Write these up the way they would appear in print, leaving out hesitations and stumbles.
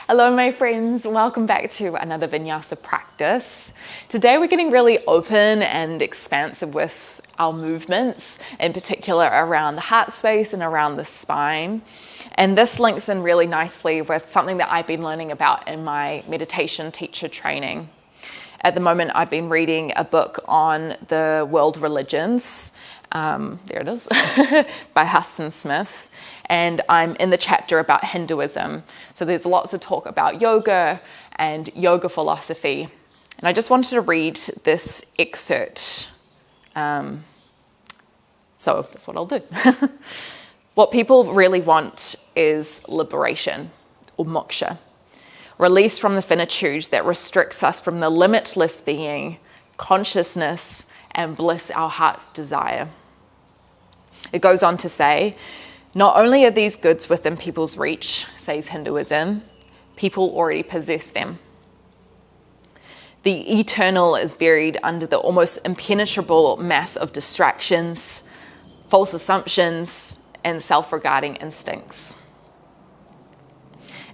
Hello my friends, welcome back to another Vinyasa practice. Today we're getting really open and expansive with our movements, in particular around the heart space and around the spine. And this links in really nicely with something that I've been learning about in my meditation teacher training. At the moment I've been reading a book on the world religions, there it is, by Huston Smith. And I'm in the chapter about Hinduism. So there's lots of talk about yoga and yoga philosophy. And I just wanted to read this excerpt. So that's what I'll do. What people really want is liberation, or moksha, release from the finitude that restricts us from the limitless being, consciousness, and bliss our hearts desire. It goes on to say, not only are these goods within people's reach, says Hinduism, people already possess them. The eternal is buried under the almost impenetrable mass of distractions, false assumptions, and self-regarding instincts.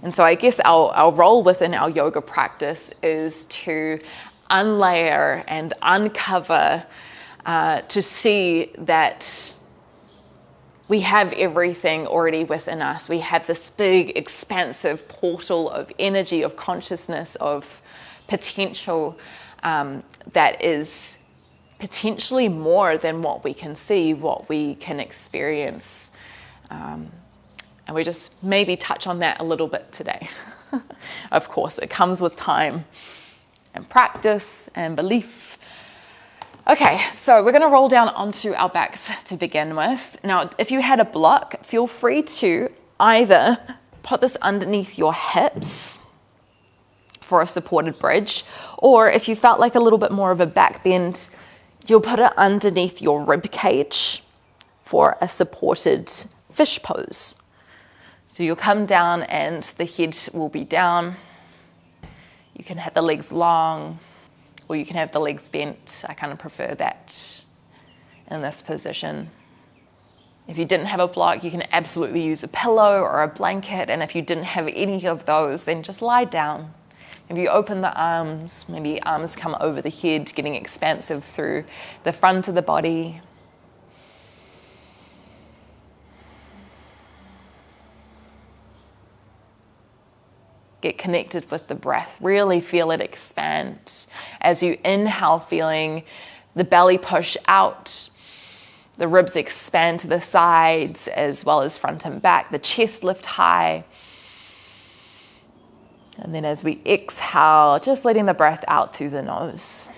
And so I guess our role within our yoga practice is to unlayer and uncover, to see that we have everything already within us. We have this big, expansive portal of energy, of consciousness, of potential that is potentially more than what we can see, what we can experience. And we just maybe touch on that a little bit today. Of course, it comes with time and practice and belief. Okay, so we're going to roll down onto our backs to begin with. Now, if you had a block, feel free to either put this underneath your hips for a supported bridge, or if you felt like a little bit more of a back bend, you'll put it underneath your rib cage for a supported fish pose. So you'll come down and the head will be down. You can have the legs long, or you can have the legs bent. I kind of prefer that in this position. If you didn't have a block, you can absolutely use a pillow or a blanket. And if you didn't have any of those, then just lie down. Maybe you open the arms, maybe arms come over the head, getting expansive through the front of the body. Get connected with the breath. Really feel it expand. As you inhale, feeling the belly push out, the ribs expand to the sides as well as front and back, the chest lift high. And then as we exhale, just letting the breath out through the nose.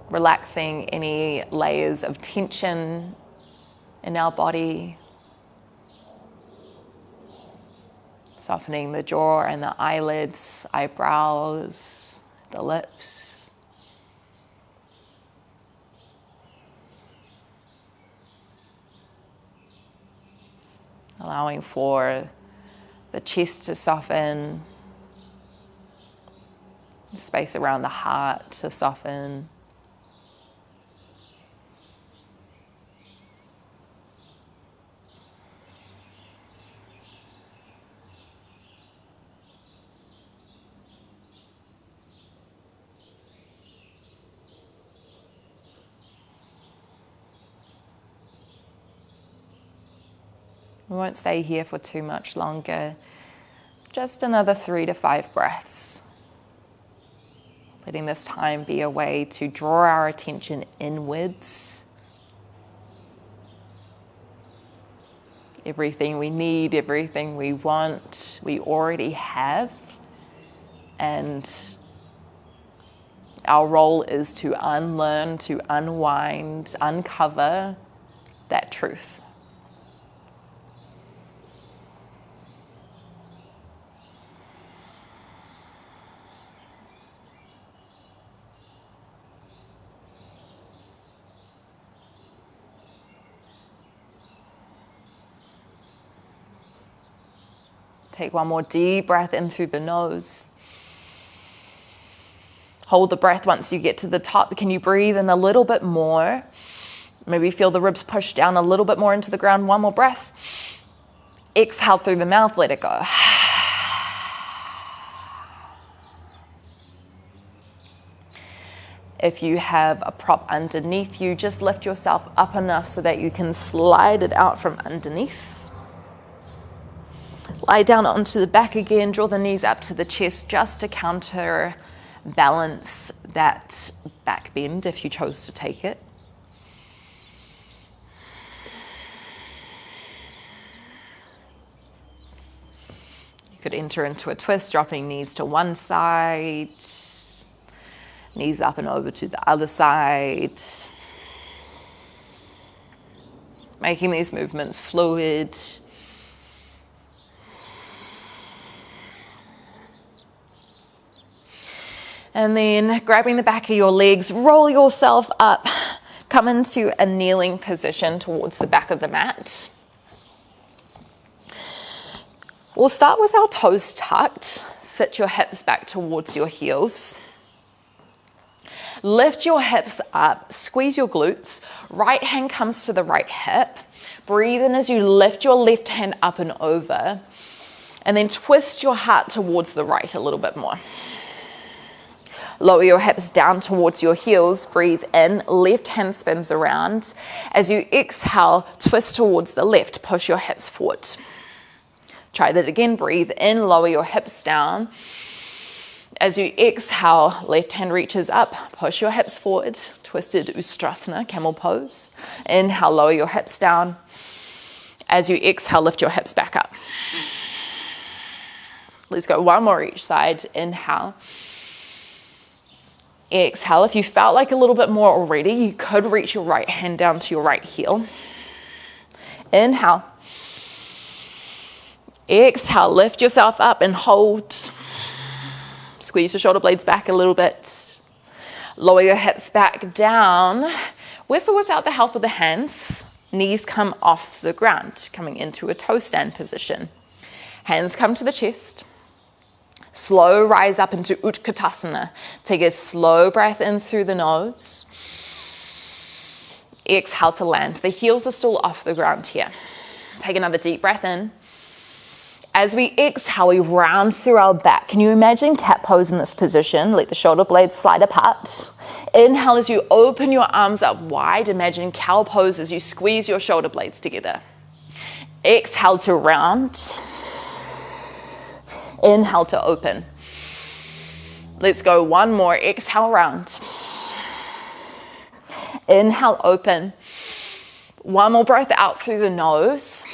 Relaxing any layers of tension in our body. Softening the jaw and the eyelids, eyebrows, the lips. Allowing for the chest to soften, the space around the heart to soften. We won't stay here for too much longer. Just another 3 to 5 breaths. Letting this time be a way to draw our attention inwards. Everything we need, everything we want, we already have. And our role is to unlearn, to unwind, uncover that truth. Take one more deep breath in through the nose. Hold the breath once you get to the top. Can you breathe in a little bit more? Maybe feel the ribs push down a little bit more into the ground. One more breath. Exhale through the mouth, let it go. If you have a prop underneath you, just lift yourself up enough so that you can slide it out from underneath. Lie down onto the back again, draw the knees up to the chest just to counterbalance that back bend if you chose to take it. You could enter into a twist, dropping knees to one side, knees up and over to the other side. Making these movements fluid. And then grabbing the back of your legs, roll yourself up, come into a kneeling position towards the back of the mat. We'll start with our toes tucked. Sit your hips back towards your heels. Lift your hips up, squeeze your glutes. Right hand comes to the right hip. Breathe in as you lift your left hand up and over. And then twist your heart towards the right a little bit more. Lower your hips down towards your heels. Breathe in, left hand spins around. As you exhale, twist towards the left, push your hips forward. Try that again, breathe in, lower your hips down. As you exhale, left hand reaches up, push your hips forward, twisted Ustrasana, camel pose. Inhale, lower your hips down. As you exhale, lift your hips back up. Let's go one more each side. Inhale. Exhale. If you felt like a little bit more already, you could reach your right hand down to your right heel. Inhale. Exhale, lift yourself up and hold. Squeeze your shoulder blades back a little bit. Lower your hips back down. With or without the help of the hands, knees come off the ground, coming into a toe stand position. Hands come to the chest. Slow rise up into Utkatasana. Take a slow breath in through the nose. Exhale to land. The heels are still off the ground here. Take another deep breath in. As we exhale, we round through our back. Can you imagine cat pose in this position? Let the shoulder blades slide apart. Inhale as you open your arms up wide. Imagine cow pose as you squeeze your shoulder blades together. Exhale to round. Inhale to open. Let's go one more. Exhale, round. Inhale, open. One more breath out through the nose.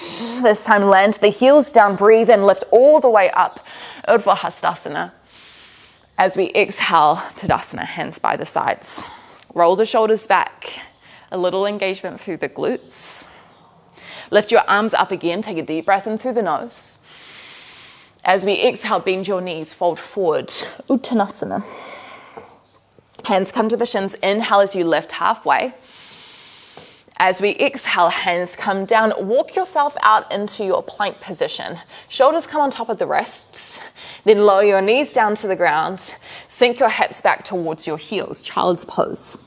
This time land the heels down, breathe and lift all the way up. Urdhva Hastasana. As we exhale, Tadasana, hands by the sides. Roll the shoulders back. A little engagement through the glutes. Lift your arms up again. Take a deep breath in through the nose. As we exhale, bend your knees, fold forward. Uttanasana. Hands come to the shins. Inhale as you lift halfway. As we exhale, hands come down. Walk yourself out into your plank position. Shoulders come on top of the wrists. Then lower your knees down to the ground. Sink your hips back towards your heels. Child's pose.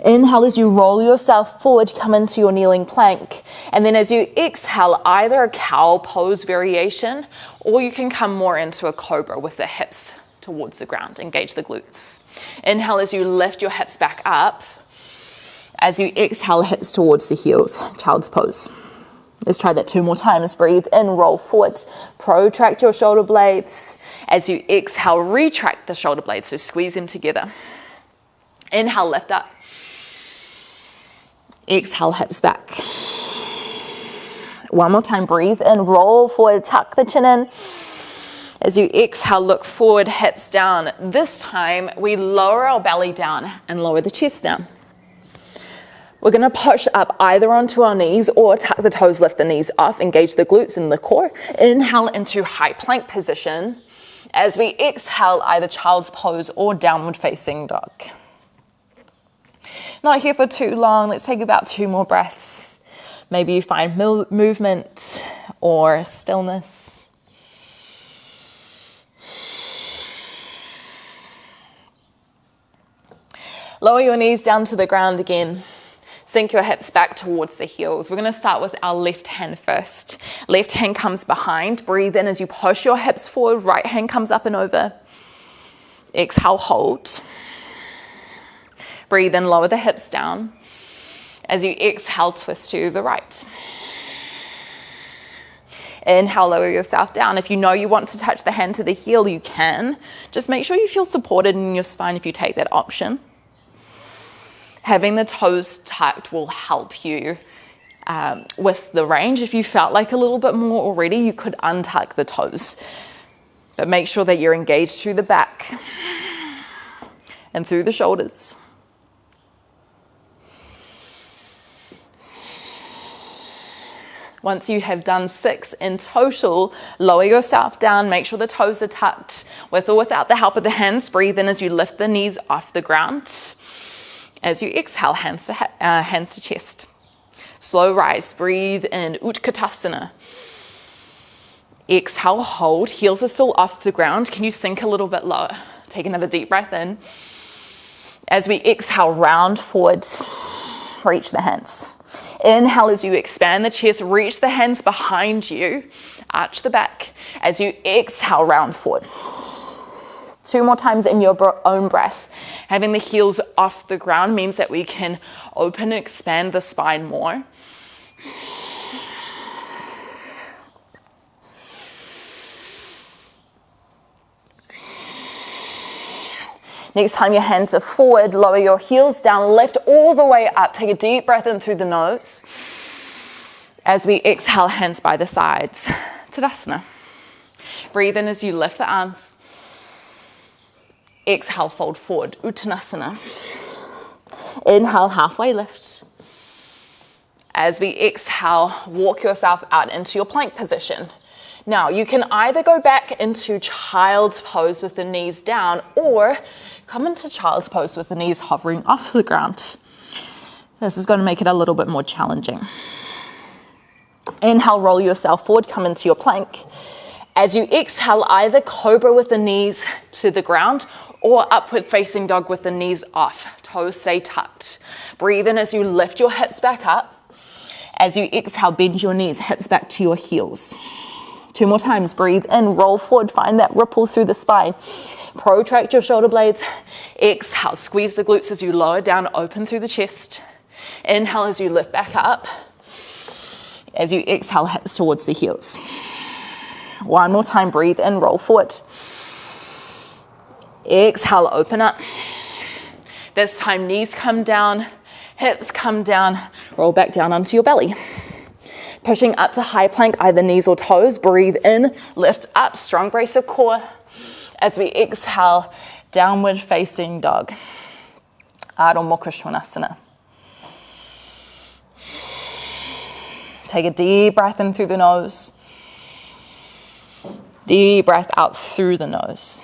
Inhale as you roll yourself forward, come into your kneeling plank. And then as you exhale, either a cow pose variation, or you can come more into a cobra with the hips towards the ground. Engage the glutes. Inhale as you lift your hips back up. As you exhale, hips towards the heels. Child's pose. Let's try that two more times. Breathe in, roll forward. Protract your shoulder blades. As you exhale, retract the shoulder blades, so squeeze them together. Inhale, lift up. Exhale, hips back. One more time, breathe in, roll forward, tuck the chin in. As you exhale, look forward, hips down. This time, we lower our belly down and lower the chest down. We're going to push up either onto our knees or tuck the toes, lift the knees off, engage the glutes and the core. Inhale into high plank position. As we exhale, either child's pose or downward facing dog. Not here for too long. Let's take about 2 more breaths. Maybe you find movement or stillness. Lower your knees down to the ground again. Sink your hips back towards the heels. We're going to start with our left hand first. Left hand comes behind. Breathe in as you push your hips forward. Right hand comes up and over. Exhale, hold. Breathe in, lower the hips down. As you exhale, twist to the right. Inhale, lower yourself down. If you know you want to touch the hand to the heel, you can. Just make sure you feel supported in your spine if you take that option. Having the toes tucked will help you with the range. If you felt like a little bit more already, you could untuck the toes. But make sure that you're engaged through the back and through the shoulders. Once you have done 6 in total, lower yourself down. Make sure the toes are tucked with or without the help of the hands. Breathe in as you lift the knees off the ground. As you exhale, hands to chest. Slow rise. Breathe in, Utkatasana. Exhale, hold. Heels are still off the ground. Can you sink a little bit lower? Take another deep breath in. As we exhale, round forward. Reach the hands. Inhale as you expand the chest, reach the hands behind you, arch the back. As you exhale, round forward. 2 more times in your own breath. Having the heels off the ground means that we can open and expand the spine more. Next time your hands are forward, lower your heels down, lift all the way up. Take a deep breath in through the nose. As we exhale, hands by the sides. Tadasana. Breathe in as you lift the arms. Exhale, fold forward. Uttanasana. Inhale, halfway lift. As we exhale, walk yourself out into your plank position. Now, you can either go back into child's pose with the knees down or come into child's pose with the knees hovering off the ground. This is going to make it a little bit more challenging. Inhale, roll yourself forward, come into your plank. As you exhale, either cobra with the knees to the ground or upward facing dog with the knees off. Toes stay tucked. Breathe in as you lift your hips back up. As you exhale, bend your knees, hips back to your heels. 2 more times. Breathe in, roll forward, find that ripple through the spine. Protract your shoulder blades. Exhale, squeeze the glutes as you lower down, open through the chest. Inhale as you lift back up. As you exhale, hips towards the heels. 1 more time, breathe in, roll forward. Exhale, open up. This time, knees come down, hips come down, roll back down onto your belly. Pushing up to high plank, either knees or toes. Breathe in, lift up, strong brace of core. As we exhale, downward facing dog. Adho Mukha Svanasana. Take a deep breath in through the nose. Deep breath out through the nose.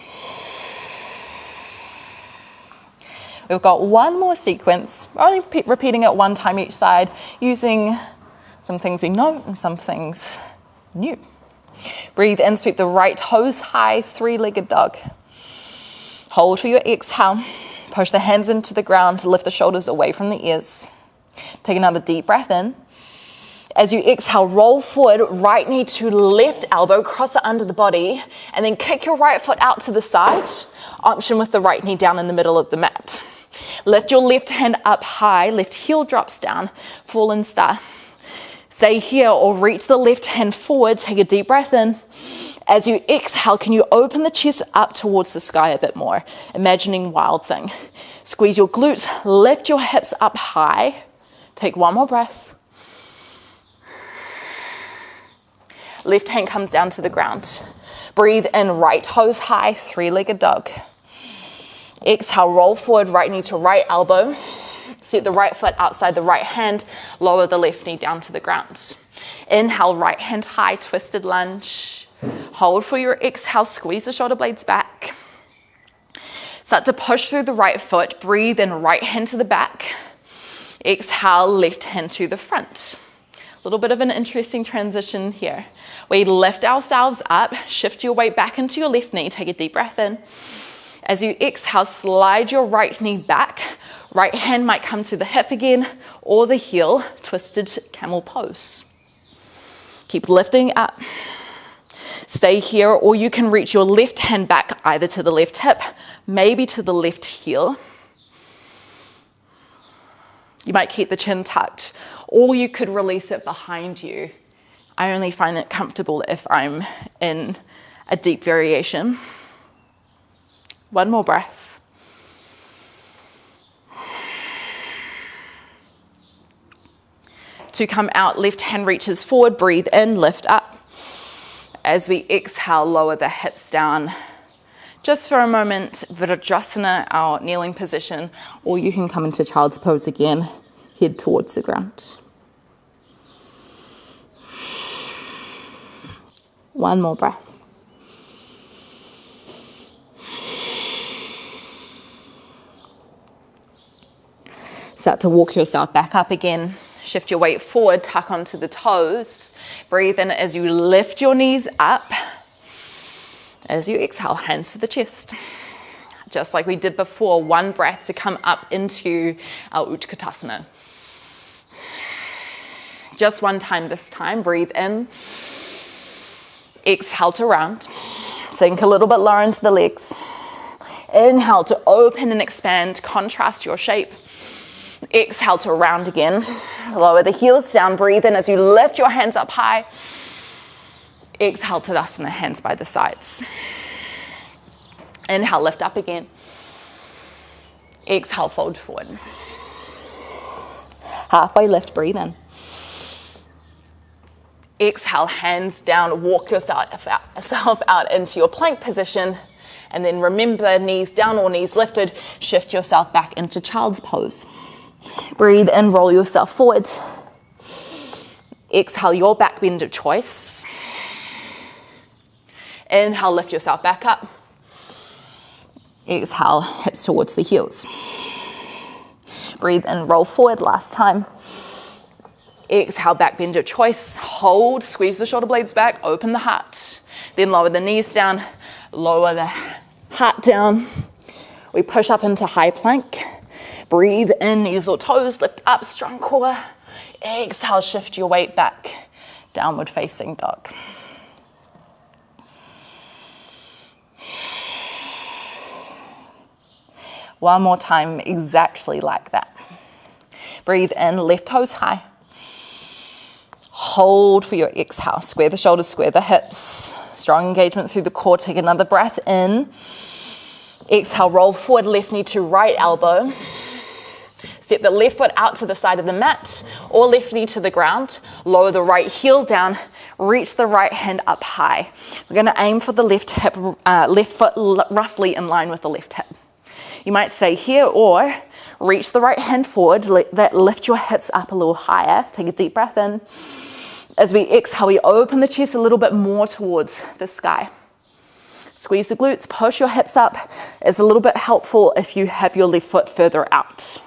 We've got 1 more sequence, only repeating it 1 time each side, using some things we know and some things new. Breathe in, sweep the right toes high, 3-legged dog. Hold for your exhale. Push the hands into the ground, lift the shoulders away from the ears. Take another deep breath in. As you exhale, roll forward, right knee to left elbow, cross it under the body, and then kick your right foot out to the side. Option with the right knee down in the middle of the mat. Lift your left hand up high, left heel drops down, fallen star. Stay here or reach the left hand forward, take a deep breath in. As you exhale, can you open the chest up towards the sky a bit more? Imagining Wild Thing. Squeeze your glutes, lift your hips up high. Take 1 more breath. Left hand comes down to the ground. Breathe in, right toes high, 3-legged dog. Exhale, roll forward, right knee to right elbow. Set the right foot outside the right hand, lower the left knee down to the ground. Inhale, right hand high, twisted lunge. Hold for your exhale, squeeze the shoulder blades back. Start to push through the right foot, breathe in, right hand to the back. Exhale, left hand to the front. A little bit of an interesting transition here. We lift ourselves up, shift your weight back into your left knee, take a deep breath in. As you exhale, slide your right knee back. Right hand might come to the hip again or the heel, twisted camel pose. Keep lifting up. Stay here, or you can reach your left hand back either to the left hip, maybe to the left heel. You might keep the chin tucked, or you could release it behind you. I only find it comfortable if I'm in a deep variation. One more breath. To come out, left hand reaches forward, breathe in, lift up. As we exhale, lower the hips down. Just for a moment, Vinyasa, our kneeling position, or you can come into child's pose again, head towards the ground. One more breath. Start to walk yourself back up again. Shift your weight forward, tuck onto the toes. Breathe in as you lift your knees up. As you exhale, hands to the chest. Just like we did before, one breath to come up into our Utkatasana. Just one time this time, breathe in. Exhale to round. Sink a little bit lower into the legs. Inhale to open and expand, contrast your shape. Exhale to round again. Lower the heels down, breathe in as you lift your hands up high. Exhale, Tadasana, hands by the sides. Inhale, lift up again. Exhale, fold forward. Halfway lift, breathe in. Exhale, hands down, walk yourself out into your plank position. And then remember, knees down or knees lifted, shift yourself back into child's pose. Breathe in, roll yourself forward. Exhale, your back bend of choice. Inhale, lift yourself back up. Exhale, hips towards the heels. Breathe in, roll forward, last time. Exhale, back bend of choice. Hold, squeeze the shoulder blades back, open the heart. Then lower the knees down, lower the heart down. We push up into high plank. Breathe in, knees or toes, lift up, strong core. Exhale, shift your weight back. Downward facing dog. One more time, exactly like that. Breathe in, left toes high. Hold for your exhale. Square the shoulders, square the hips. Strong engagement through the core. Take another breath in. Exhale, roll forward, left knee to right elbow. Step the left foot out to the side of the mat or left knee to the ground. Lower the right heel down. Reach the right hand up high. We're going to aim for the left hip, left foot roughly in line with the left hip. You might stay here or reach the right hand forward. Lift your hips up a little higher. Take a deep breath in. As we exhale, we open the chest a little bit more towards the sky. Squeeze the glutes, push your hips up. It's a little bit helpful if you have your left foot further out.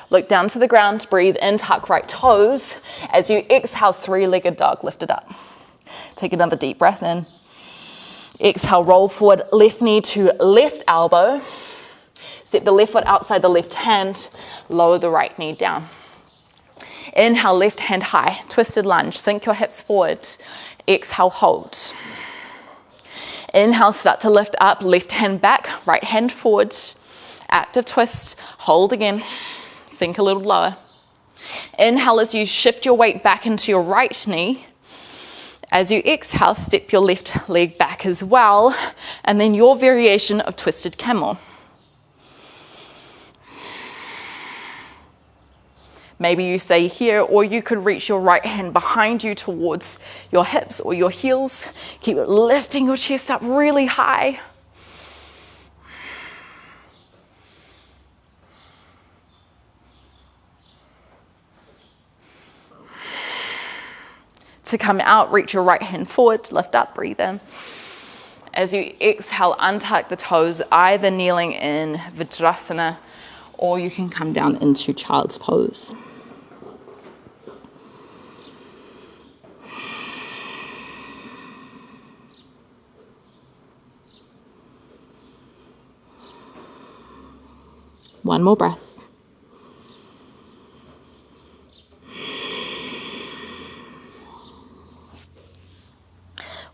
Look down to the ground, breathe in, tuck right toes. As you exhale, three-legged dog, lift it up. Take another deep breath in. Exhale, roll forward, left knee to left elbow. Step the left foot outside the left hand, lower the right knee down. Inhale, left hand high, twisted lunge, sink your hips forward. Exhale, hold. Inhale, start to lift up, left hand back, right hand forward. Active twist, hold again, sink a little lower. Inhale as you shift your weight back into your right knee. As you exhale, step your left leg back as well, and then your variation of twisted camel. Maybe you stay here, or you could reach your right hand behind you towards your hips or your heels. Keep lifting your chest up really high. To come out, reach your right hand forward, lift up, breathe in. As you exhale, untuck the toes, either kneeling in Vinyasa, or you can come down into child's pose. One more breath.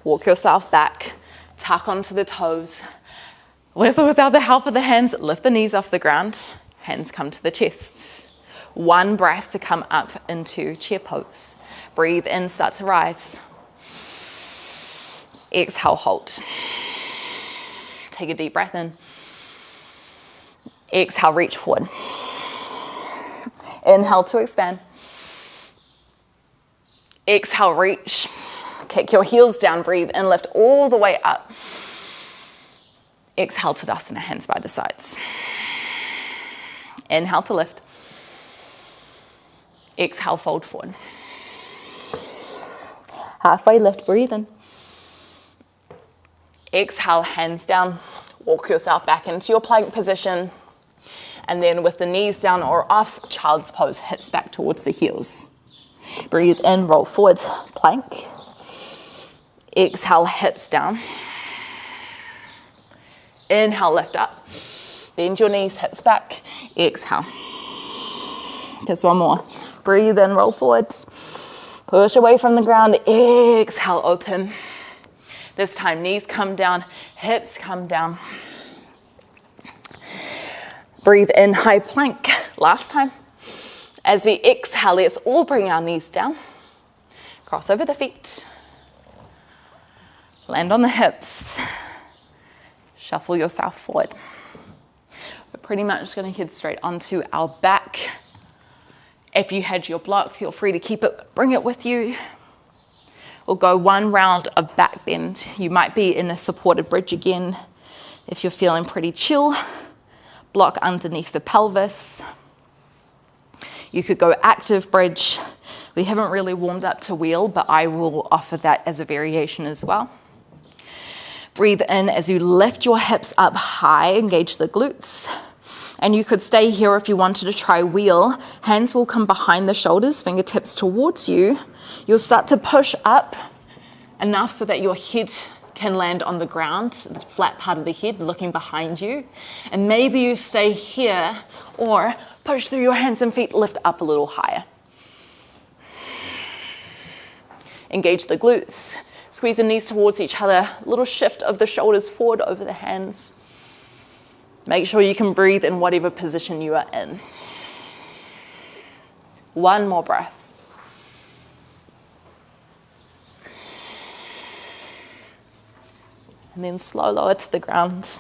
Walk yourself back, tuck onto the toes. With or without the help of the hands, lift the knees off the ground. Hands come to the chest. One breath to come up into chair pose. Breathe in, start to rise. Exhale, hold. Take a deep breath in. Exhale, reach forward. Inhale to expand. Exhale, reach. Kick your heels down, breathe and lift all the way up. Exhale, Tadasana, hands by the sides. Inhale to lift. Exhale, fold forward. Halfway lift, breathe in. Exhale, hands down. Walk yourself back into your plank position. And then with the knees down or off, child's pose, hips back towards the heels. Breathe in, roll forward, plank. Exhale, hips down. Inhale, lift up. Bend your knees, hips back. Exhale. Just one more. Breathe in, roll forward. Push away from the ground. Exhale, open. This time, knees come down, hips come down. Breathe in, high plank. Last time. As we exhale, let's all bring our knees down. Cross over the feet. Land on the hips. Shuffle yourself forward. We're pretty much just going to head straight onto our back. If you had your block, feel free to keep it, bring it with you. We'll go one round of back bend. You might be in a supported bridge again. If you're feeling pretty chill, block underneath the pelvis. You could go active bridge. We haven't really warmed up to wheel, but I will offer that as a variation as well. Breathe in as you lift your hips up high, engage the glutes. And you could stay here if you wanted to try wheel. Hands will come behind the shoulders, fingertips towards you. You'll start to push up enough so that your head can land on the ground, the flat part of the head looking behind you. And maybe you stay here or push through your hands and feet, lift up a little higher. Engage the glutes. Squeeze the knees towards each other. Little shift of the shoulders forward over the hands. Make sure you can breathe in whatever position you are in. One more breath. And then slow lower to the ground.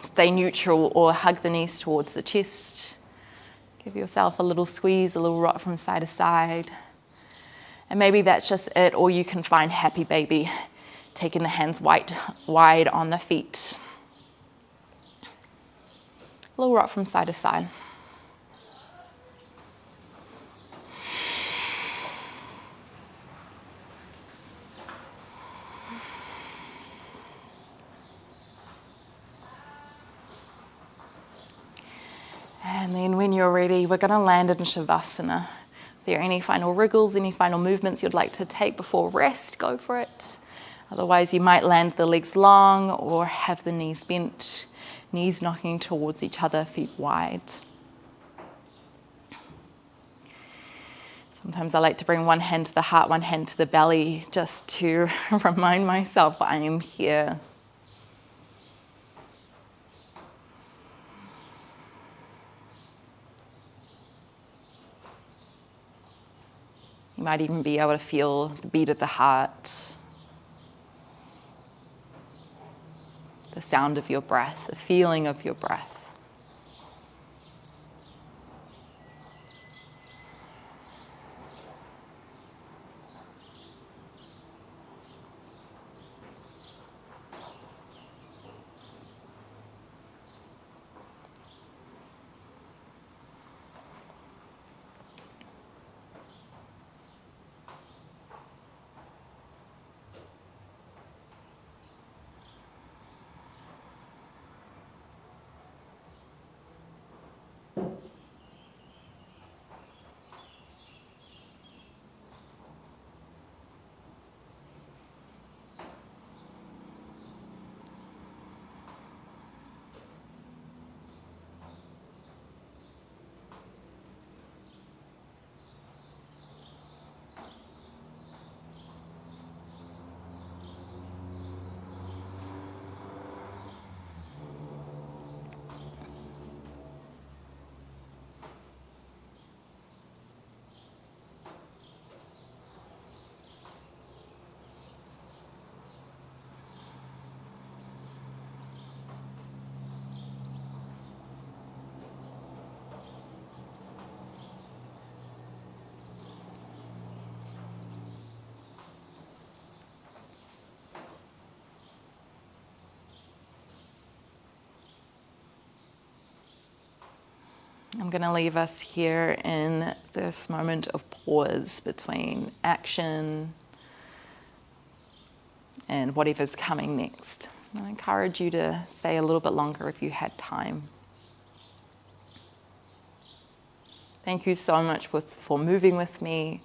Stay neutral or hug the knees towards the chest. Give yourself a little squeeze, a little rock from side to side. And maybe that's just it, or you can find happy baby, taking the hands wide on the feet. A little rock from side to side. And then when you're ready, we're going to land in Savasana. If there are any final wriggles, any final movements you'd like to take before rest, go for it. Otherwise, you might land the legs long or have the knees bent, knees knocking towards each other, feet wide. Sometimes I like to bring one hand to the heart, one hand to the belly, just to remind myself I am here. You might even be able to feel the beat of the heart, the sound of your breath, the feeling of your breath. I'm going to leave us here in this moment of pause between action and whatever's coming next. I encourage you to stay a little bit longer if you had time. Thank you so much for moving with me,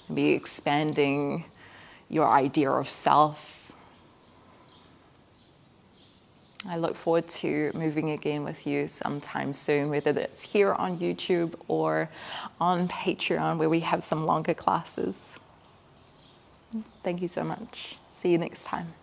and be expanding your idea of self. I look forward to moving again with you sometime soon, whether that's here on YouTube or on Patreon, where we have some longer classes. Thank you so much. See you next time.